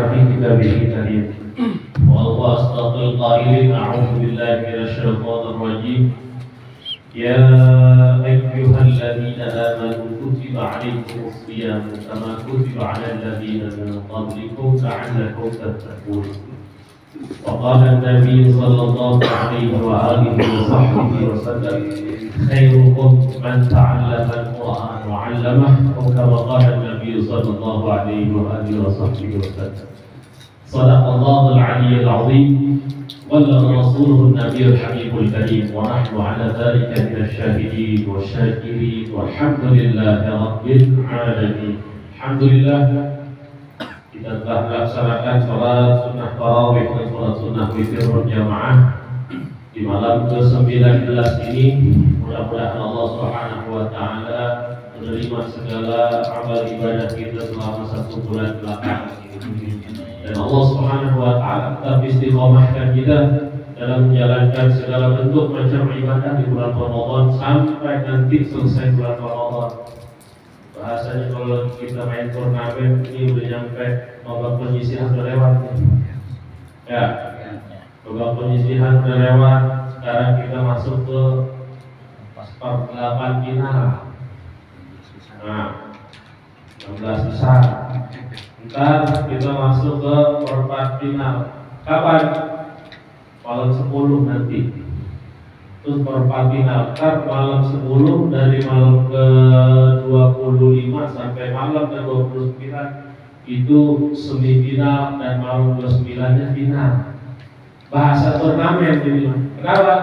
في كتابه الكريم وهو أصدق القائلين أعوذ بالله من الشيطان الرجيم يا أيها الذين آمنوا كتب عليكم الصيام كما كتب على الذين من قبلكم لعلكم تتقون. وقال النبي صلى الله عليه وآله وصحبه وسلم خيركم من تعلم القرآن وعلمه وكما قال النبي صلى الله عليه وآله وصحبه وسلم. صدق الله العلي العظيم وبلغ رسوله النبي الحبيب الكريم ونحن على ذلك من الشاهدين والشاكرين والحمد لله رب العالمين. الحمد لله kita telah melaksanakan sholat sunnah tarawih dan sholat sunnah witir berjamaah di malam ke-19 ini. Mudah-mudahan Allah Subhanahu wa taala menerima segala amal ibadah kita selama 1 bulan belakangan ini. Dan Allah Subhanahu wa taala tetap istiqomahkan kita dalam menjalankan segala bentuk macam ibadah di bulan Ramadan sampai nanti selesai bulan Ramadan. Bahasanya kalau kita main turnamen ini udah nyampe babak penyisihan udah lewat ya, babak penyisihan udah lewat. Sekarang kita masuk ke per-8 final. Nah, 16 besar. Ntar kita masuk ke per-4 final. Kapan? Malam 10 nanti. Terus per-4 final. Ntar malam 10 dari malam ke-25 sampai malam ke-29 itu semifinal dan malam 29-nya final. Bahasa turnamen ini. Kenapa?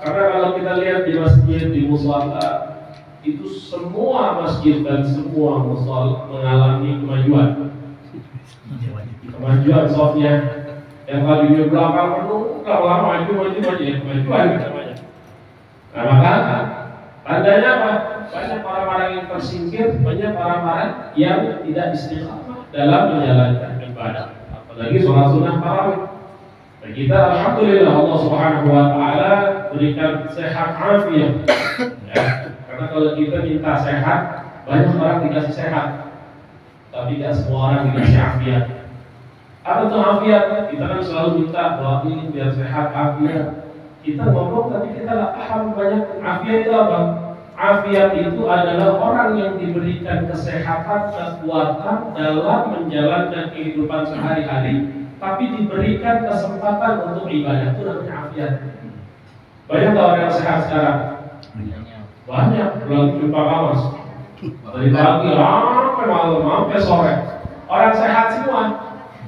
Karena kalau kita lihat di masjid, di mushola, itu semua masjid dan semua mushola mengalami kemajuan. Kemajuan softnya. Yang tadinya belakang penuh, lama maju ya kemajuan namanya. Nah maka tandanya apa? Banyak orang-orang yang tersingkir, banyak orang-orang yang tidak istiqamah dalam menjalankan ibadah, apalagi sholat sunnah tarawih. Dan kita alhamdulillah Allah Subhanahu wa taala berikan sehat afiat. Ya, karena kalau kita minta sehat, banyak orang dikasih sehat, tapi tidak semua orang dikasih afiat. Apa itu afiat? Kita kan selalu minta doain biar sehat afiat. Kita ngomong tapi kita tidak paham banyak afiat itu apa? Afiat itu adalah orang yang diberikan kesehatan, kekuatan dalam menjalankan kehidupan sehari-hari, tapi diberikan kesempatan untuk ibadah, itu namanya afiat. Banyak orang yang sehat sekarang? Banyak, belum jumpa kawas dari pagi sampai malam, sampai sore. Orang sehat semua,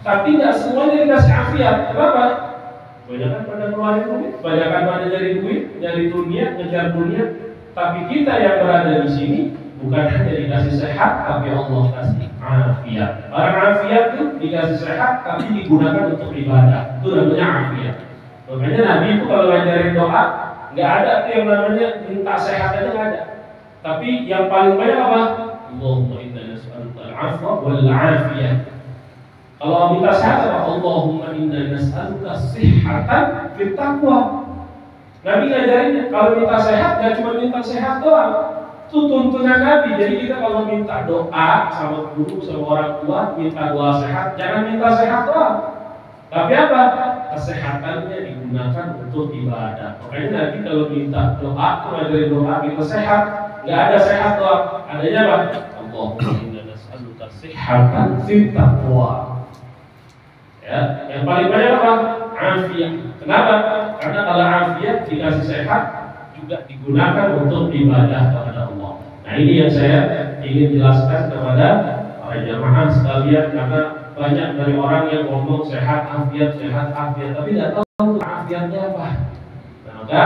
tapi tidak semuanya dikasih afiat. Kenapa? Banyak pada keluarin duit, banyak pada nyari duit, nyari dunia, ngejar dunia. Tapi kita yang berada di sini bukan hanya dikasih sehat, tapi Allah kasih afiat. Orang afiat itu dikasih sehat, tapi digunakan untuk ibadah. Itu namanya afiat. Makanya Nabi itu kalau ngajarin doa, nggak ada tuh yang namanya minta sehat aja nggak ada. Tapi yang paling banyak apa? Allahumma inna nas'aluka al-'afwa wal-'afiyah. Kalau minta sehat apa? Allahumma inna nas'aluka sihhatan fit taqwa. Nabi ngajarinnya kalau minta sehat gak cuma minta sehat doang. Itu tuntunan Nabi. Jadi kita kalau minta doa sama guru, sama orang tua, minta doa sehat, jangan minta sehat doang. Tapi apa? Kesehatannya digunakan untuk ibadah. Makanya Nabi kalau minta doa, ngajarin doa kita sehat, gak ada sehat doang. Adanya apa? Allahumma inna nas'aluka sihhatan fit taqwa. Ya, yang paling banyak apa? Afiat. Kenapa? Karena kalau afiat dikasih sehat juga digunakan untuk ibadah kepada Allah. Nah ini yang saya ingin jelaskan kepada para jamaah sekalian, karena banyak dari orang yang ngomong sehat afiat, tapi tidak tahu afiatnya apa. Nah, maka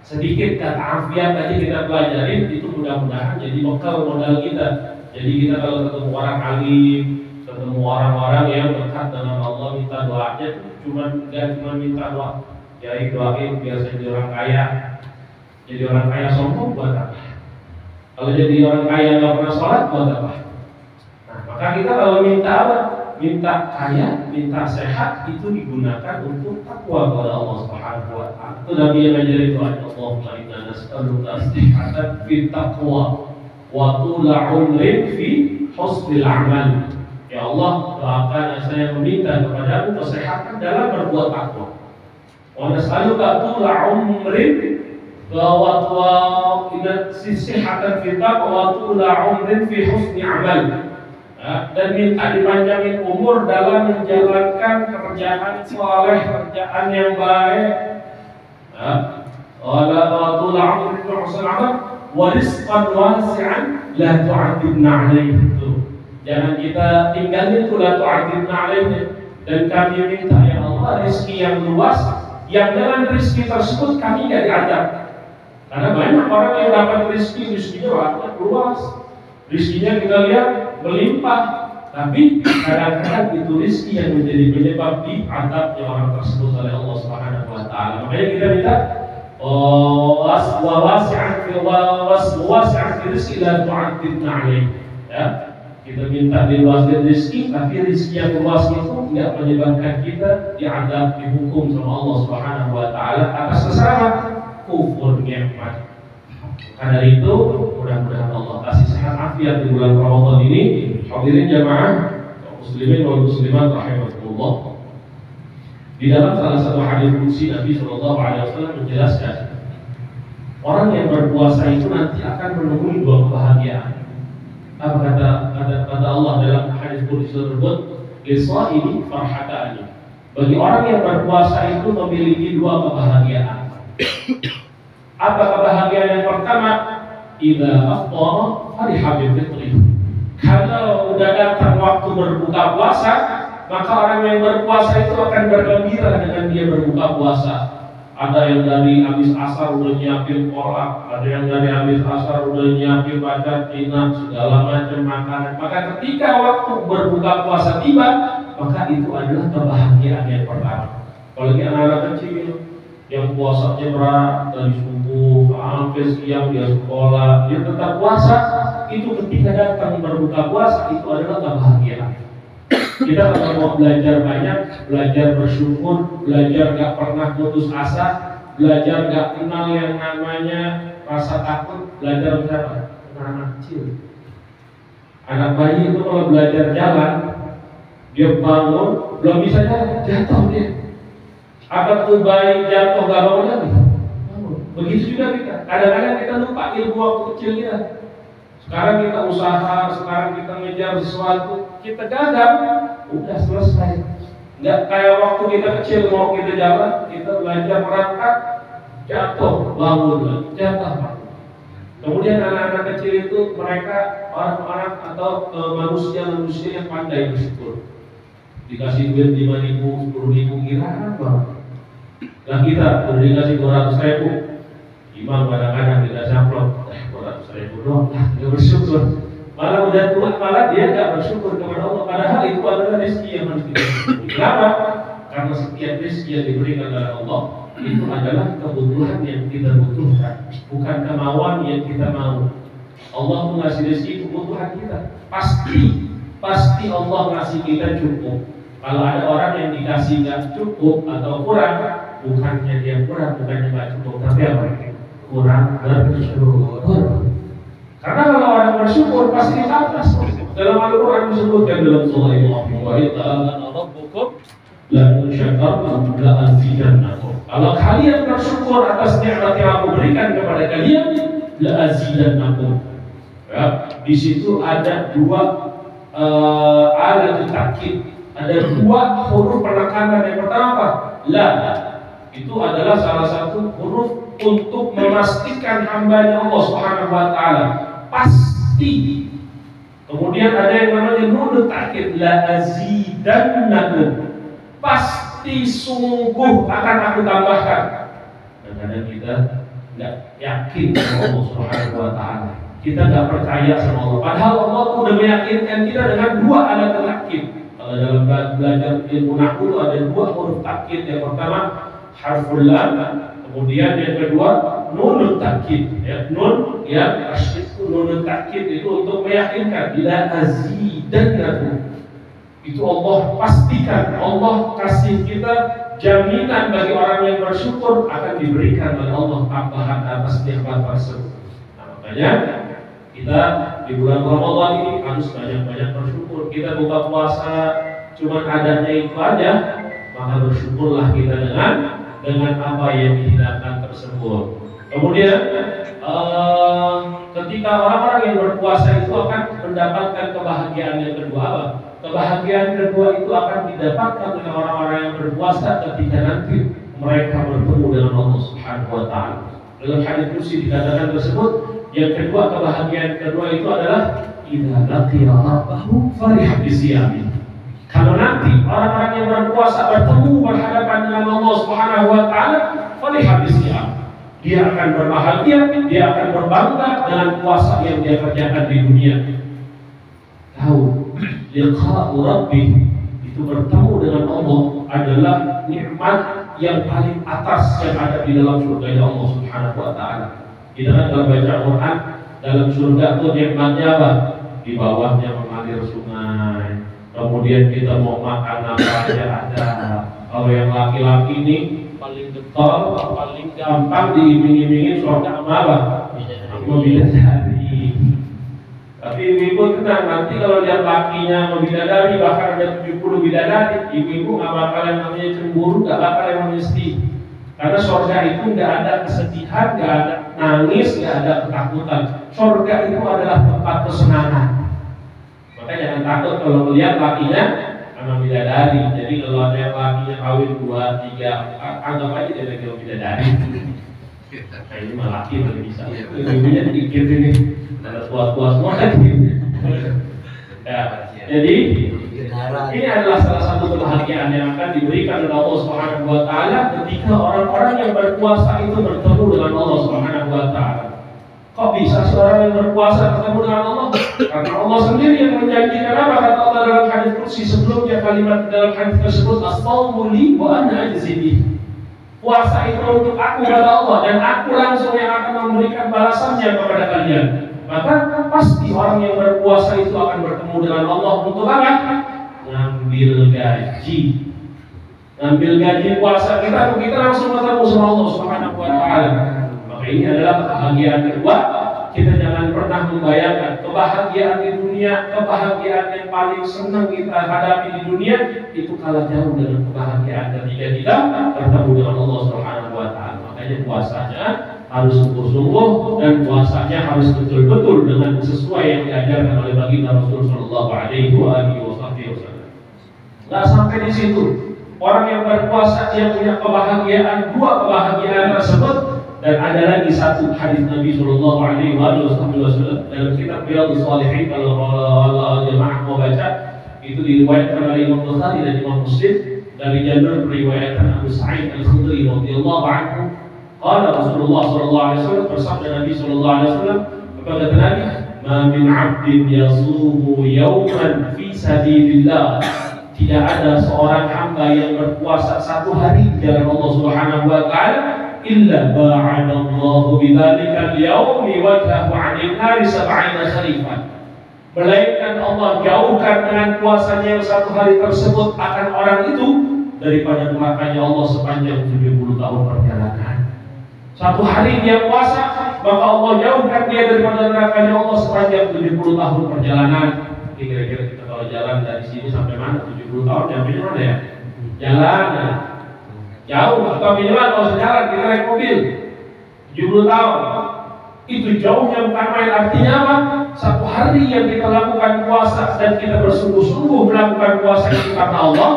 sedikit kata afiat tadi kita pelajarin, itu mudah-mudahan jadi bekal modal kita. Jadi kita kalau ketemu orang alim, ketemu orang-orang yang dekat dengan Allah, minta doanya nggak cuma minta doa, jadi doain biar saya jadi orang kaya. Jadi orang kaya sombong buat apa? Kalau jadi orang kaya nggak pernah sholat buat apa? Nah, maka kita kalau minta apa? Minta kaya, minta sehat, itu digunakan untuk takwa kepada Allah Subhanahu wa taala. Itu Nabi yang ngajarin doa, Allahumma inna nas'aluka sihhatan fit taqwa wa tula umrin fi husnil amal. Ya Allah, doakan saya meminta kepadamu kesehatan dalam berbuat takwa. Wa nas'aluka tula umrin wa sihhatan fi taqwa wa tula umrin fi husni amal. Dan minta dipanjangin umur dalam menjalankan pekerjaan soleh, pekerjaan yang baik. Wala tula umrin fi husni amal wa rizqan wasi'an la tu'adzibna 'alaihi. Jangan kita tinggalin la tu'adzibna 'alaihi. Dan kami minta ya Allah rezeki yang luas, yang dengan rezeki tersebut kami tidak diadab. Karena banyak orang yang dapat rezekinya luas, rezekinya kita lihat melimpah, tapi kadang-kadang itu rezeki yang menjadi penyebab diadabnya orang tersebut oleh Allah Subhanahu Wa Taala. Makanya kita minta wasi'an fi rizqi la tu'adzibna 'alaihi. Ya, kita minta diluaskan rezeki, tapi rezeki yang luas itu tidak menyebabkan kita diadab, dihukum sama Allah Subhanahu Wa Taala atas kesalahan kufur nikmat. Karena itu mudah-mudahan Allah kasih sehat afiat di bulan Ramadan ini. Hadirin jamaah muslimin wal muslimat rahimakumullah. Di dalam salah satu hadis qudsi Nabi sallallahu alaihi wasallam menjelaskan orang yang berpuasa itu nanti akan menemui dua kebahagiaan. Apa kata Allah dalam hadis qudsi tersebut? Lisaimi farhatani. Bagi orang yang berpuasa itu memiliki dua kebahagiaan. Apa kebahagiaan yang pertama? Idza afṭara fariha bi fitrih. Kalau udah datang waktu berbuka puasa, maka orang yang berpuasa itu akan bergembira dengan dia berbuka puasa. Ada yang dari habis asar udah nyiapin kolak, ada yang dari habis asar udah nyiapin baca inak, segala macam makanan. Maka ketika waktu berbuka puasa tiba, maka itu adalah kebahagiaan yang pertama. Kalau anak-anak kecil yang puasanya berat dari subuh sampai siang dia sekolah, dia tetap puasa, itu ketika datang berbuka puasa itu adalah kebahagiaan. Kita kalau mau belajar banyak, belajar bersyukur, belajar gak pernah putus asa, belajar gak kenal yang namanya rasa takut, belajar siapa? Anak kecil. Anak bayi itu kalau belajar jalan, dia bangun, belum bisa jalan, jatuh dia. Apa tuh bayi jatuh gak bangun lagi? Begitu juga kita. Kadang-kadang kita lupa ilmu waktu kecil kita. Sekarang kita usaha, sekarang kita ngejar sesuatu, kita gagal, udah selesai. Nggak kayak waktu kita kecil mau kita jalan, kita belajar merangkak, jatuh, bangun lagi, jatuh. Kemudian anak-anak kecil itu mereka orang-orang atau manusia-manusia yang pandai bersyukur. Dikasih duit 5.000, 10.000 kira banget. Nah kita udah dikasih 200.000, imam kadang-kadang dikasih amplop 200.000 doang, dia bersyukur. Malah udah tua, malah dia nggak bersyukur kepada Allah. Padahal itu adalah rezeki yang harus kita syukuri. Kenapa? Karena setiap rezeki yang diberikan oleh Allah itu adalah kebutuhan yang kita butuhkan, bukan kemauan yang kita mau. Allah mengasih rezeki kebutuhan kita. Pasti Allah ngasih kita cukup. Kalau ada orang yang dikasih nggak cukup atau kurang, bukannya dia kurang, bukannya nggak cukup, tapi apa? Kurang bersyukur. Karena kalau orang bersyukur pasti di atas. Dalam Al-Quran disebutkan dalam surah Al-Mu'min, wa ta'ala rabbukum la in syakartum la azidannakum. Kalau kalian bersyukur atas nikmat yang aku berikan kepada kalian, la azidannakum. Ya, di situ ada dua alat takkid, ada dua huruf penekanan. Yang pertama apa? La. Itu adalah salah satu huruf untuk memastikan hambanya Allah Subhanahu Wa Taala pasti. Kemudian ada yang namanya nun takkid, la azidannakum, pasti sungguh akan aku tambahkan. Dan kadang kita nggak yakin sama Allah Subhanahu Wa Taala, kita nggak percaya sama Allah. Padahal Allah sudah meyakinkan kita dengan dua alat takkid. Kalau dalam belajar ilmu nahwu ada dua huruf takkid. Yang pertama harful lam, kemudian yang kedua nun takkid. Ya, nun ya itu nun takkid itu untuk meyakinkan la azidannakum. Itu Allah pastikan, Allah kasih kita jaminan bagi orang yang bersyukur akan diberikan oleh Allah tambahan atas nikmat tersebut. Nah, makanya Kita di bulan Ramadan ini harus banyak-banyak bersyukur. Kita buka puasa cuma adanya itu aja, maka bersyukurlah kita dengan apa yang dihidangkan tersebut. Kemudian ketika orang-orang yang berpuasa itu akan mendapatkan kebahagiaan yang kedua apa? Kebahagiaan kedua itu akan didapatkan oleh orang-orang yang berpuasa ketika nanti mereka bertemu dengan Allah Subhanahu wa taala. Dalam hadis qudsi dikatakan tersebut, yang kedua, kebahagiaan kedua itu adalah idza laqiya rabbahu fariha bisiyami. Kalau nanti orang-orang yang berpuasa bertemu berhadapan dengan Allah Subhanahu wa taala, fariha bisiyami. Dia akan berbahagia, dia akan berbangga dengan puasa yang dia kerjakan di dunia. Tahu, liqa'u rabbih, itu bertemu dengan Allah adalah nikmat yang paling atas yang ada di dalam surga Allah Subhanahu wa taala. Kita kan dalam baca Quran, dalam surga itu nikmatnya apa? Di bawahnya mengalir sungai. Kemudian kita mau makan apa aja ada. Kalau yang laki-laki ini paling getol, paling gampang diiming-imingin surga sama apa? Bidadari. Tapi ibu-ibu tenang, nanti kalau lihat lakinya bidadari, bahkan ada 70 bidadari, ibu-ibu nggak bakal yang namanya cemburu, nggak bakal yang namanya sedih. Karena surga itu nggak ada kesedihan, nggak ada nangis, nggak ada ketakutan. Surga itu adalah tempat kesenangan. Maka jangan takut kalau melihat lakinya sama bidadari. Jadi kalau ada yang lakinya kawin 2, 3, anggap aja dia lagi bidadari. Nah ini mah laki masih bisa. Ibunya dikit ini. Ada puas-puas semua lagi. Ya, jadi ini adalah salah satu kebahagiaan yang akan diberikan oleh Allah Subhanahu wa taala ketika orang-orang yang berpuasa itu bertemu dengan Allah Subhanahu wa taala. Kok bisa seorang yang berpuasa bertemu dengan Allah? Karena Allah sendiri yang menjanjikan apa kata Allah dalam hadis qudsi sebelumnya, kalimat dalam hadis tersebut, as-shaumu li wa ana ajzi bihi. Puasa itu untuk aku kata Allah, dan aku langsung yang akan memberikan balasannya kepada kalian. Maka pasti orang yang berpuasa itu akan bertemu dengan Allah untuk apa? Ngambil gaji. Ngambil gaji puasa kita langsung bertemu sama Allah Subhanahu wa taala. Maka ini adalah kebahagiaan kedua. Kita jangan pernah membayangkan kebahagiaan di dunia, kebahagiaan yang paling senang kita hadapi di dunia itu kalah jauh dengan kebahagiaan ketika kita bertemu dengan Allah Subhanahu wa taala. Makanya puasanya harus sungguh-sungguh dan puasanya harus betul-betul dengan sesuai yang diajarkan oleh baginda Rasul sallallahu alaihi wasallam. Enggak sampai di situ. Orang yang berpuasa dia punya kebahagiaan, dua kebahagiaan tersebut, dan ada lagi satu hadis Nabi sallallahu alaihi wasallam dalam kitab Riyadhus Shalihin, kalau jemaah mau baca, itu diriwayatkan oleh Imam Bukhari dan Imam Muslim dari jalur riwayatan Abu Sa'id Al-Khudri radhiyallahu anhu. Qala Rasulullah sallallahu alaihi wasallam, bersabda Nabi sallallahu alaihi wasallam kepada Nabi, "Ma min 'abdin yasumu yawman fi sabilillah." Tidak ada seorang hamba yang berpuasa satu hari di jalan Allah Subhanahu wa taala illa ba'adallahu bidzalika al-yawmi wajhahu 'anil nari 70 kharifan. Melainkan Allah jauhkan dengan puasanya yang satu hari tersebut akan orang itu daripada nerakanya Allah sepanjang 70 tahun perjalanan. Satu hari dia puasa, maka Allah jauhkan dia daripada nerakanya Allah sepanjang 70 tahun perjalanan. Ini kira-kira kita kalau jalan dari sini sampai mana? 70 tahun sampai mana ya? Jalan jauh, atau minimal kalau sejalan kita naik mobil 70 tahun. Itu jauhnya bukan main. Artinya apa? Satu hari yang kita lakukan puasa dan kita bersungguh-sungguh melakukan puasa itu karena Allah,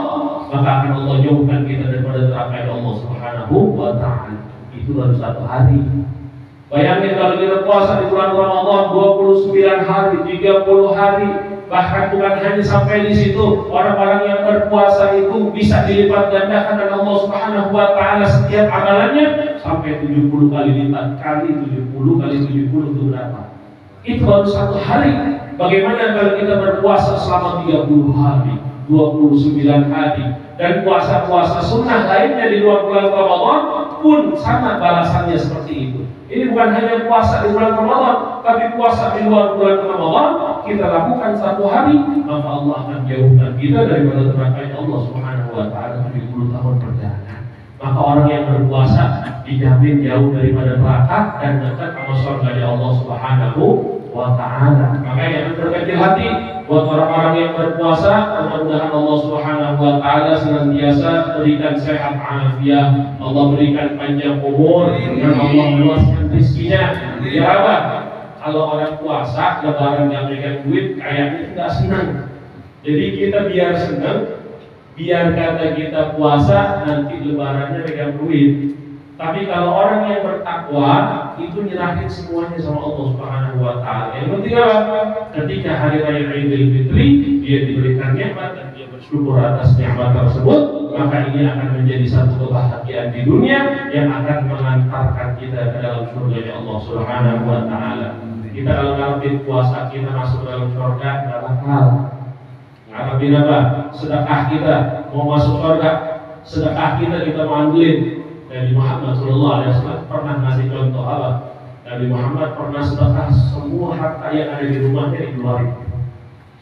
maka akan Allah jauhkan kita daripada neraka Allah Subhanahu wa taala. Itu baru satu hari. Bayangin kalau kita puasa di bulan Ramadan 29 hari, 30 hari, bahkan bukan hanya sampai di situ. Orang-orang yang berpuasa itu bisa dilipat gandakan oleh Allah Subhanahu wa taala setiap amalannya sampai 70 kali lipat. Kali 70 kali 70 itu berapa? Itu baru satu hari. Bagaimana kalau kita berpuasa selama 30 hari, 29 hari, dan puasa-puasa sunnah lainnya di luar bulan Ramadan pun sama balasannya seperti itu. Ini bukan hanya puasa di bulan Ramadan, tapi puasa di luar bulan Ramadan kita lakukan satu hari, maka Allah akan jauhkan kita daripada neraka Allah Subhanahu wa taala 70 tahun perjalanan. Maka orang yang berpuasa dijamin jauh daripada neraka dan dekat sama surga Allah Subhanahu wa ta'ala. Makanya berkecil hati buat orang-orang yang berpuasa, mudah-mudahan Allah Subhanahu wa taala senantiasa berikan sehat afiat, Allah berikan panjang umur, dan Allah luaskan rezekinya. Ya Allah, kalau orang puasa lebaran nggak berikan duit, kayaknya nggak senang. Jadi kita biar senang, biar kata kita puasa nanti lebarannya pegang duit. Tapi kalau orang yang bertakwa itu nyerahin semuanya sama Allah Subhanahu wa taala. Yang penting apa? Ketika hari raya Idul Fitri dia diberikan nikmat dan dia bersyukur atas nikmat tersebut, maka ini akan menjadi satu kebahagiaan di dunia yang akan mengantarkan kita ke dalam surga Allah Subhanahu wa taala. Kita kalau ngarepin puasa kita masuk dalam surga enggak bakal. Ngarepin apa? Sedekah kita mau masuk surga, sedekah kita mau ambilin. Nabi Muhammad SAW pernah ngasih contoh apa? Nabi Muhammad pernah sedekah semua harta yang ada di rumahnya dikeluarin,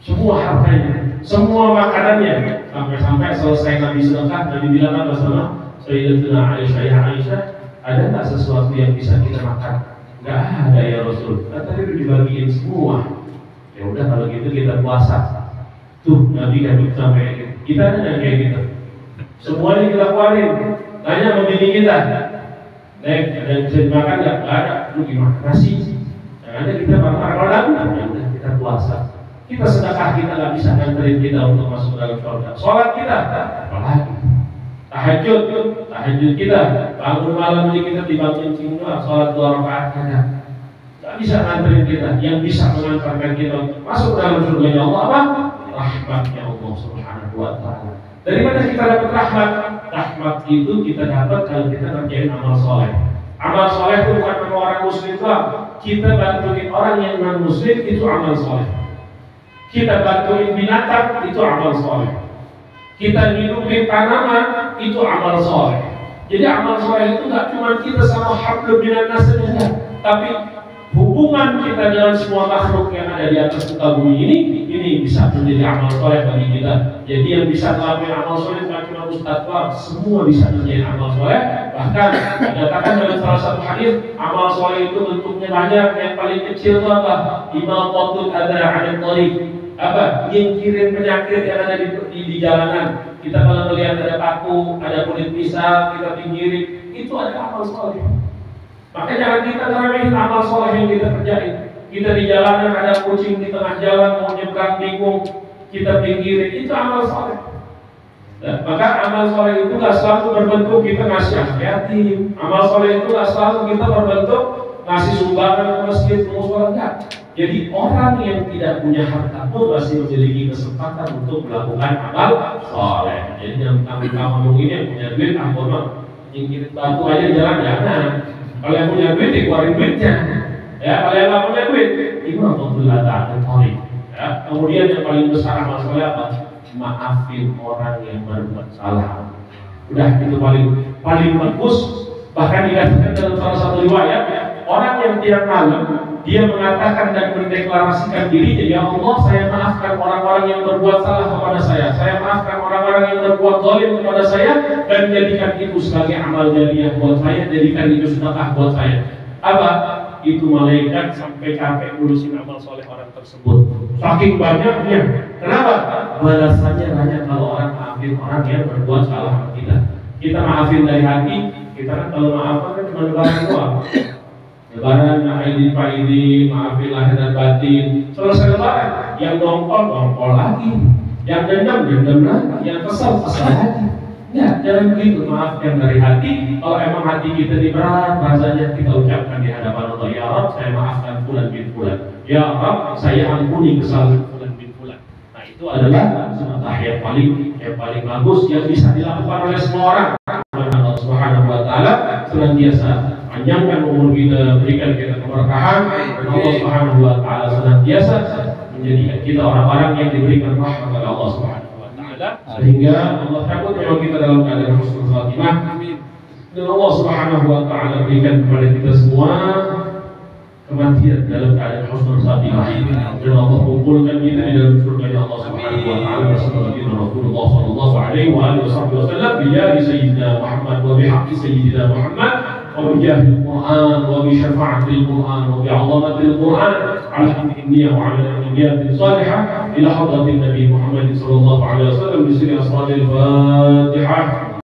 semua hartanya, semua makanannya, sampai selesai Nabi sedekah. Nabi bilang apa sama Sayyidatuna Aisyah, ya Aisyah, ada nggak sesuatu yang bisa kita makan? Nggak ada ya Rasul. Tadi itu dibagiin semua. Ya udah kalau gitu kita puasa. Tuh Nabi kan sampai gitu. Kita ada kayak gitu. Semuanya kita keluarin. Tanya sama bini kita, Nek, ada yang bisa dimakan nggak? Nggak ada. Lu gimana? Nasi. Yang ada kita makan orang. Ya udah kita puasa. Kita sedekah, kita nggak bisa nganterin kita untuk masuk dalam surga. Sholat kita, apalagi? Tahajud kita, bangun malam ini kita dibangun doang, sholat 2 rakaat kita. Nggak bisa nganterin kita. Yang bisa mengantarkan kita masuk dalam surga Allah apa? Rahmatnya Allah Subhanahu wa taala. Dari mana kita dapat rahmat? Rahmat itu kita dapat kalau kita ngerjain amal soleh. Amal soleh itu bukan sama orang muslim doang. Kita bantuin orang yang non muslim itu amal soleh. Kita bantuin binatang itu amal soleh. Kita hidupin tanaman itu amal soleh. Jadi amal soleh itu nggak cuma kita sama hablum minan nas saja, tapi hubungan kita dengan semua makhluk yang ada di atas muka bumi ini bisa menjadi amal soleh bagi kita. Jadi yang bisa melakukan amal soleh bukan cuma ustadz, semua bisa menjadi amal soleh. Bahkan dikatakan dalam salah satu hadis, amal soleh itu bentuknya banyak. Yang paling kecil itu apa? Imatatul adza 'anil thariq. Apa? Nyingkirin penyakit yang ada di jalanan. Kita kalau melihat ada paku, ada kulit pisang, kita pinggirin, itu ada amal soleh. Maka jangan kita ngeremehin amal soleh yang kita kerjain. Kita di jalanan ada kucing di tengah jalan mau nyebrang bingung, kita pinggirin, itu amal soleh. Nah, maka amal soleh itu gak selalu berbentuk kita ngasih yatim. Amal soleh itu gak selalu kita berbentuk ngasih sumbangan ke masjid, musola, enggak. Jadi orang yang tidak punya harta pun masih memiliki kesempatan untuk melakukan amal soleh. Jadi yang kamu ini yang punya duit, ampun mah nyingkirin batu aja di jalan jangan. Kalau yang punya duit, dikeluarin duitnya. Ya, kalau yang nggak punya duit, itu untuk belakang torik. Ya, kemudian yang paling besar masalah apa? Maafin orang yang berbuat salah. Udah itu paling bagus. Bahkan dikatakan dalam salah satu riwayat, orang yang tiap malam dia mengatakan dan mendeklarasikan dirinya, ya Allah, saya maafkan orang-orang yang berbuat salah kepada saya maafkan orang-orang yang berbuat zalim kepada saya, dan jadikan itu sebagai amal jariah buat saya, jadikan itu sedekah buat saya. Apa? Itu malaikat sampai capek ngurusin amal soleh orang tersebut. Saking banyaknya. Kenapa? Balasannya banyak kalau orang maafin orang yang berbuat salah sama kita. Kita maafin dari hati. Kita kan kalau maafkan kan cuma lebaran doang. Lebaran, Aidil, maafin lahir dan batin. Selesai lebaran, yang dongkol lagi, yang dendam lagi, yang kesal lagi. Ya, jangan begitu, maafkan dari hati. Kalau emang hati kita berat, rasanya kita ucapkan di hadapan Allah, ya Rabb, saya maafkan fulan bin fulan. Ya Rabb, saya ampuni kesalahan fulan bin fulan. Nah, itu adalah sunnah yang paling bagus yang bisa dilakukan oleh semua orang. Allah Subhanahu wa taala senantiasa panjangkan umur kita, berikan kita keberkahan, dan Allah Subhanahu wa taala senantiasa menjadikan kita orang-orang yang diberikan rahmat oleh Allah Subhanahu wa taala, sehingga Allah takut memang kita dalam keadaan husnul khatimah. Dan Allah Subhanahu wa taala berikan kepada kita semua kematian dalam keadaan husnul khatimah, dan Allah kumpulkan kita di dalam surga Allah Subhanahu wa taala bersama Rasulullah sallallahu alaihi wa alihi wasallam bi sayyidina Muhammad wa bi haqqi sayyidina Muhammad وبجاه القرآن وبشفاعة القرآن وبعظمة القرآن على النية وعلى النيات الصالحة إلى حضرة النبي محمد صلى الله عليه وسلم بسر أسرار الفاتحة.